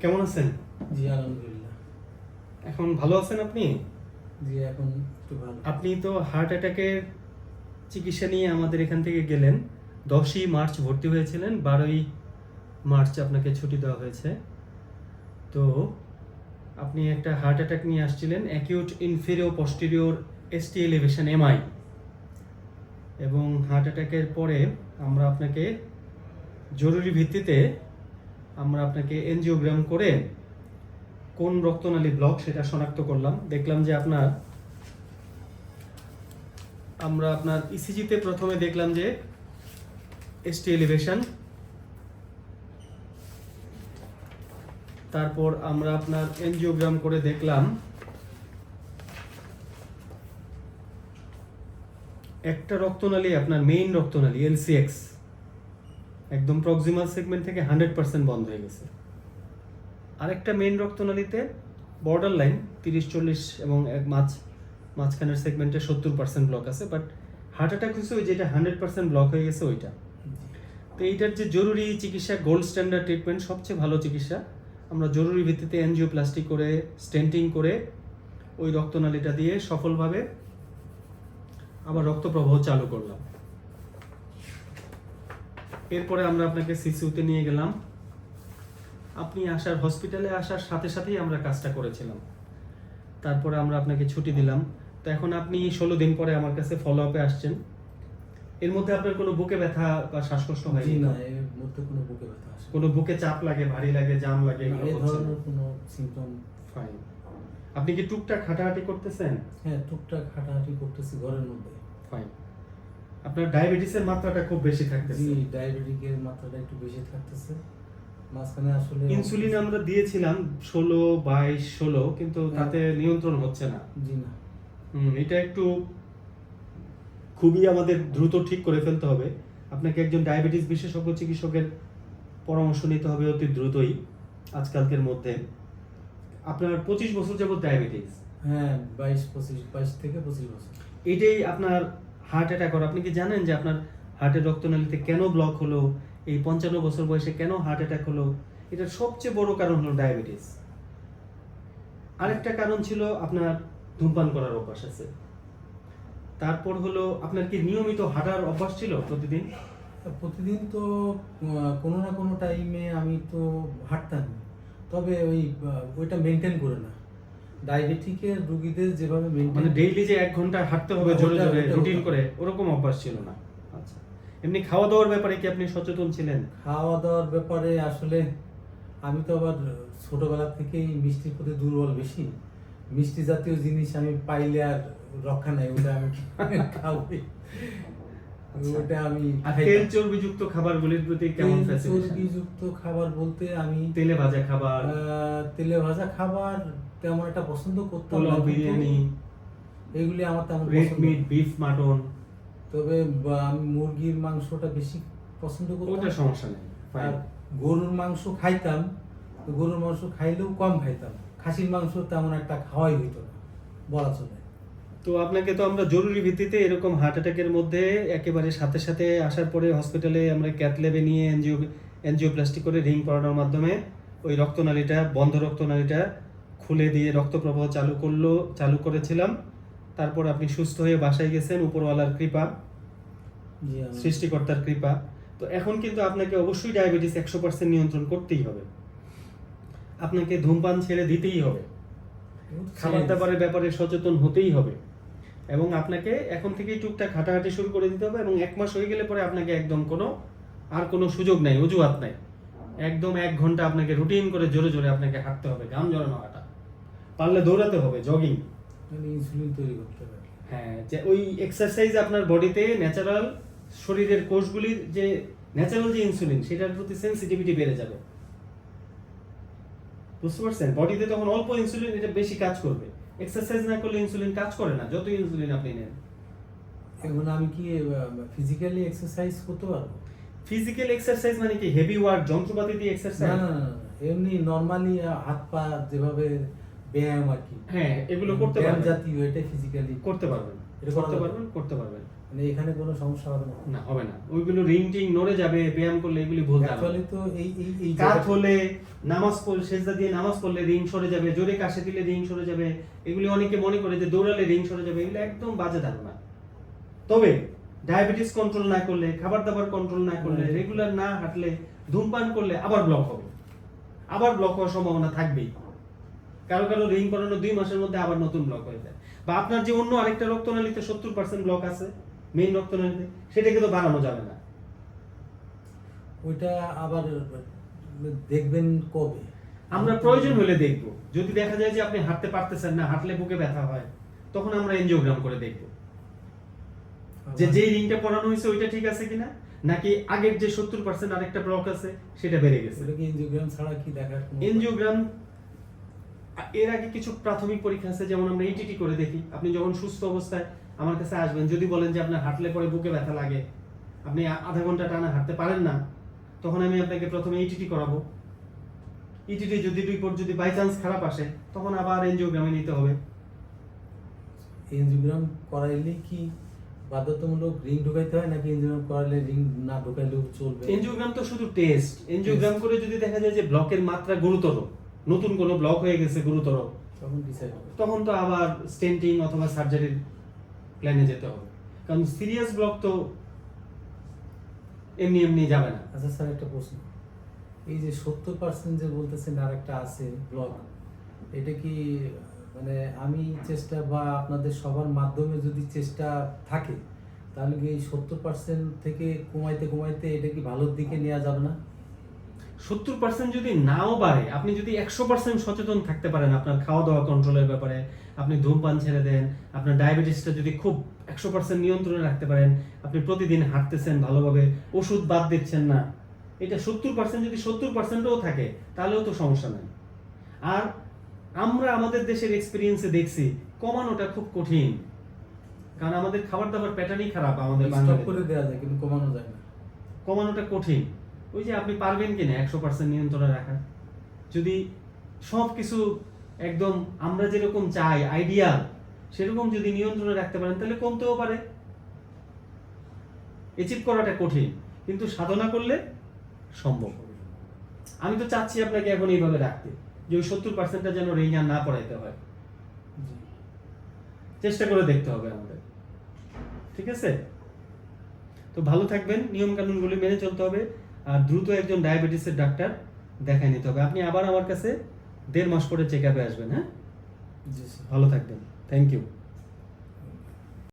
কেমন আছেন? জি আলহামদুলিল্লাহ। এখন ভালো আছেন আপনি? জি এখন একটু ভালো। আপনি তো হার্ট অ্যাটাকের চিকিৎসা নিয়ে আমাদের এখান থেকে গেলেন। 10ই মার্চ ভর্তি হয়েছিলেন, 12ই মার্চ আপনাকে ছুটি দেওয়া হয়েছে। তো আপনি একটা হার্ট অ্যাটাক নিয়ে আসছিলেন, acute inferior posterior ST elevation MI. এবং হার্ট অ্যাটাকের পরে আমরা আপনাকে জরুরি ভিত্তিতে এনজিওগ্রাম করে কোন রক্তনালী ব্লক সেটা শনাক্ত করলাম। দেখলাম যে আমরা আপনার ইসিজিতে প্রথমে দেখলাম যে এসটি এলিভেশন, তারপর আমরা আপনার এনজিওগ্রাম করে দেখলাম একটা রক্তনালী, আপনার মেইন রক্তনালী এলসিএক্স একদম প্রক্সিমাল সেগমেন্ট থেকে 100% বন্ধ হয়ে গেছে। আরেকটা মেইন রক্তনালীতে বর্ডার লাইন 30-40 এবং মাঝখানের সেগমেন্টে 70% ব্লক আছে, বাট হার্ট অ্যাটাক হয়েছে ওই যেটা 100% ব্লক হয়ে গেছে ওইটা। তো এইটার যে জরুরি চিকিৎসা, গোল্ড স্ট্যান্ডার্ড ট্রিটমেন্ট, সবচেয়ে ভালো চিকিৎসা, আমরা জরুরি ভিত্তিতে এনজিওপ্লাস্টি করে স্টেন্টিং করে ওই রক্তনালীটা দিয়ে সফলভাবে আবার রক্ত প্রবাহ চালু করলাম। এরপরে আমরা আপনাকে সিসিউতে নিয়ে গেলাম। আপনি হসপিটালে আসার সাথে সাথেই আমরা কাজটা করেছিলাম। তারপরে আমরা আপনাকে ছুটি দিলাম। তো এখন আপনি 16 দিন পরে আমার কাছে ফলো আপে আসছেন। এর মধ্যে আপনার কোনো বুকে ব্যথা বা শ্বাসকষ্ট হয় না? এর মধ্যে কোনো বুকে ব্যথা আসে? কোনো বুকে চাপ লাগে, ভারী লাগে, জাম লাগে? এই ধরনের কোনো সিম্পটম। ফাইন। আপনি কি টুকটাক হাঁটাহাঁটি করতেছেন? হ্যাঁ, টুকটাক হাঁটাহাঁটি করতেছি ঘরের মধ্যে। ফাইন। আপনার ডায়াবেটিসের মাত্রাটা খুব বেশি থাকতেছে? জি, ডায়াবেটিকের মাত্রাটা একটু বেশি থাকতেছে। মাঝখানে আসলে ইনসুলিন আমরা দিয়েছিলাম 16, 22, 16, কিন্তু তাতে নিয়ন্ত্রণ হচ্ছে না। জি না। এটা একটু খুবই আমাদের দ্রুত ঠিক করে ফেলতে হবে। আপনাকে একজন ডায়াবেটিস বিশেষজ্ঞ চিকিৎসকের পরামর্শ নিতে হবে অতি দ্রুতই, আজকালকের মধ্যে। আপনার 25 বছর যাবত ডায়াবেটিস? হ্যাঁ, 22 থেকে 25 বছর। এটাই আপনার হার্ট অ্যাটাক হওয়ার। আপনি কি জানেন যে আপনার হার্টের রক্তনালীতে কেন ব্লক হলো, এই 55 বছর বয়সে কেন হার্ট অ্যাটাক হলো? এটার সবচেয়ে বড় কারণ হলো ডায়াবেটিস। আরেকটা কারণ ছিল আপনার ধূমপান করার অভ্যাস আছে। তারপর হলো আপনার কি নিয়মিত হাঁটার অভ্যাস ছিল প্রতিদিন? প্রতিদিন তো কোনো না কোনো টাইমে আমি তো হাঁটতাম, তবে ওইটা মেনটেন করে না। ডায়াবেটিকের রোগীদের যেভাবে মানে ডেইলি যে 1 ঘন্টা হাঁটতে হবে জোরে জোরে রুটিন করে, ওরকম অভ্যাস ছিল না? আচ্ছা। এমনি খাওয়া দাওয়ার ব্যাপারে কি আপনি সচেতন ছিলেন? খাওয়া দাওয়ার ব্যাপারে আসলে আমি তো আবার ছোটবেলা থেকেই মিষ্টির প্রতি দুর্বল বেশি। মিষ্টি জাতীয় জিনিস আমি পাইলে আর রক্ষা নাই, ওটা আমি খাওয়াই। ওটা আমি তেল চর্বিযুক্ত খাবারগুলির প্রতি কেমন ফ্যাসিনেশন? চর্বিযুক্ত খাবার বলতে আমি তেলে ভাজা খাবার, তেলে ভাজা খাবার তেমন একটা পছন্দ করতাম না। পোলাও, বিরিয়ানি, এগুলি আমার তেমন রেড পছন্দ মিট, বিফ, মাটন। তবে আমি মুরগির মাংসটা বেশি পছন্দ করতাম। ওটা সমস্যা নেই। আর গরুর মাংস খাইতাম, তো গরুর মাংস খাইলেও কম খাইতাম। খাসির মাংস তেমন একটা খাওয়াই হইতো না বলা চলে। তো আপনাকে তো আমরা জরুরি ভিত্তিতে এরকম হার্ট অ্যাটাকের মধ্যে একেবারে সাথে সাথে আসার পরে হসপিটালে আমরা ক্যাথ ল্যাবে নিয়ে এনজিওপ্লাস্টি করে রিং করানোর মাধ্যমে ওই বন্ধ রক্তনালীটা খুলে দিয়ে রক্ত প্রবাহ চালু করেছিলাম। তারপর আপনি সুস্থ হয়ে বাসায় গেছেন, উপরওয়ালার কৃপা, সৃষ্টিকর্তার কৃপা। তো এখন কিন্তু আপনাকে অবশ্যই ডায়াবেটিস 100% নিয়ন্ত্রণ করতেই হবে। আপনাকে ধূমপান ছেড়ে দিতেই হবে, খাবার দাবারের ব্যাপারে সচেতন হতেই হবে, এবং আপনাকে এখন থেকেই টুকটাক হাঁটাহাঁটি শুরু করে দিতে হবে। এবং 1 মাস হয়ে গেলে পরে আপনাকে একদম কোনো সুযোগ নাই, অজুহাত নাই। একদম 1 ঘন্টা আপনাকে রুটিন করে জোরে জোরে আপনাকে হাঁটতে হবে, গাম জড়ানো হাঁটা, পারলে দৌড়াতে হবে, জগিং। ইনসুলিন তৈরি করতে হবে। হ্যাঁ, যে ওই এক্সারসাইজ আপনার বডিতে ন্যাচারাল শরীরের কোষগুলির যে ন্যাচারাল যে ইনসুলিন, সেটার প্রতি সেনসিটিভিটি বেড়ে যাবে। বুঝতে পারছেন? বডিতে তখন অল্প ইনসুলিন, এটা বেশি কাজ করবে। এক্সারসাইজ না করলে ইনসুলিন কাজ করে না, যত ইনসুলিন আপনি নেন। এখন আমি কি ফিজিক্যালি এক্সারসাইজ করতে পারবো? ফিজিক্যাল এক্সারসাইজ মানে কি হেভি ওয়ার্ক, যন্ত্রপাতি দিয়ে এক্সারসাইজ? না, এমনি নরমালি হাত পা যেভাবে ব্যায়াম আর কি। হ্যাঁ, এগুলো করতে পারবেন। জাতীয় এটা ফিজিক্যালি করতে পারবেন। এটা করা করতে যাবে? পারবেন, করতে পারবেন। মানে এখানে কোনো সমস্যা হবে না? না, হবে না। ওইগুলো রিং টিং নড়ে যাবে, ব্যায়াম করলে এগুলি ভুল ধারণা। অ্যাকচুয়ালি তো এই কাত জায়গাটা- হলে, নামাজ পড়লে, সেজদা দিয়ে নামাজ পড়লে রিং সরে যাবে, জোরে কাশে দিলে রিং সরে যাবে, এগুলি অনেকে মনে করে যে দৌড়ালে রিং সরে যাবে, এগুলো একদম বাজে ধারণা। তবে ডায়াবেটিস কন্ট্রোল না করলে, খাবার দাবার কন্ট্রোল না করলে, রেগুলার না হাঁটলে, ধূমপান করলে আবার ব্লক হবে, আবার ব্লক হওয়ার সম্ভাবনা থাকবেই। কারো কারো রিং করানো 2 মাসের মধ্যে আবার নতুন ব্লক হয়ে যায়। বা আপনার যে অন্য আরেকটা রক্তনালীতে 70% ব্লক আছে, মেইন রক্তনালীতে, সেটাকে তো বাড়ানো যাবে না। ওইটা আবার দেখবেন কবে? আমরা প্রয়োজন হলে দেখব। যদি দেখা যায় যে আপনি হাঁটতে পারতেছেন না, হাঁটলে বুকে ব্যথা হয়, তখন আমরা এনজিওগ্রাম করে দেখব যে যেই রিংটা পরানো হয়েছে ওইটা ঠিক আছে কিনা, নাকি আগের যে 70% আরেকটা ব্লক আছে সেটা বেড়ে গেছে। ওটা কি এনজিওগ্রাম ছাড়া কি দেখার কোনো উপায়? এনজিওগ্রাম এর আগে কিছু প্রাথমিক পরীক্ষা আছে, যেমন আমরা ইটিটি করে দেখি। আপনি যখন সুস্থ অবস্থায় আমার কাছে আসবেন, যদি বলেন যে আপনার হাঁটলে পরে বুকে ব্যথা লাগে, আপনি আধা ঘন্টা টানা হাঁটতে পারেন না, তখন আমি আপনাকে প্রথমে ইটিটি করাবো। ইটিটি যদি রিপোর্ট যদি বাই চান্স খারাপ আসে, তখন আবার এনজিওগ্রামে নিতে হবে। এনজিওগ্রাম করাইলে কি বাধ্যতামূলক রিং ঢুকাইতে হয়, নাকি এনজিওগ্রাম করাইলে রিং না ঢুকাইলেও চলবে? এনজিওগ্রাম তো শুধু টেস্ট। এনজিওগ্রাম করে যদি দেখা যায় যে ব্লকের মাত্রা গুরুতর, নতুন কোনো ব্লক হয়ে গেছে গুরুতর, তখন ডিসাইড হবে। তখন তো আবার স্টেন্টিং অথবা সার্জারির প্ল্যানে যেতে হবে। কারণ সিরিয়াস ব্লক তো এমনি এমনি যাবে না। আচ্ছা স্যার, একটা প্রশ্ন। এই যে 70% যে বলতেছেন আর একটা আছে ব্লক, এটা কি মানে আমি চেষ্টা বা আপনাদের সবার মাধ্যমে যদি চেষ্টা থাকে, তাহলে কি এই 70% থেকে কমাইতে কমাইতে এটা কি ভালোর দিকে নেওয়া যাবে না? 70% যদি নাও বাড়ে, আপনি যদি 100% সচেতন থাকতে পারেন আপনার খাওয়া দাওয়া কন্ট্রোলের ব্যাপারে, আপনি ধূমপান ছেড়ে দেন, আপনার ডায়াবেটিসটা যদি খুব 100% নিয়ন্ত্রণে রাখতে পারেন, আপনি প্রতিদিন হাঁটতেছেন ভালোভাবে, ওষুধ বাদ দিচ্ছেন না, এটা 70% যদি 70%ও থাকে, তাহলেও তো সমস্যা নাই। আর আমরা আমাদের দেশের এক্সপিরিয়েন্সে দেখছি কমানোটা খুব কঠিন, কারণ আমাদের খাবার দাবার প্যাটার্নই খারাপ। আমাদের স্টপ বাঙালিদের করে দেওয়া যায় কিন্তু কমানো যায় না। কমানোটা কঠিন। ওই যে আপনি পারবেন কিনা 100% নিয়ন্ত্রণে রাখা? যদি সব কিছু একদম আমরা যেরকম চাই আইডিয়াল, সেরকম যদি নিয়ন্ত্রণে রাখতে পারেন, তাহলে কমতেও পারে। অ্যাচিভ করাটা কঠিন, কিন্তু সাধনা করলে সম্ভব। আমি তো চাচ্ছি আপনাকে এখন এইভাবে রাখতে, যে ওই 70%টা যেন রিং আর না পড়াইতে হয়। জি। চেষ্টা করে দেখতে হবে আমাদের। ঠিক আছে? তো ভালো থাকবেন, নিয়ম কানুনগুলি মেনে চলতে হবে, আর দ্রুত একজন ডায়াবেটিসের ডাক্তার দেখায় নিতে হবে। আপনি আবার আমার কাছে 1.5 মাস পরে চেক আপে আসবেন। হ্যাঁ, জি স্যার। ভালো থাকবেন। Thank you.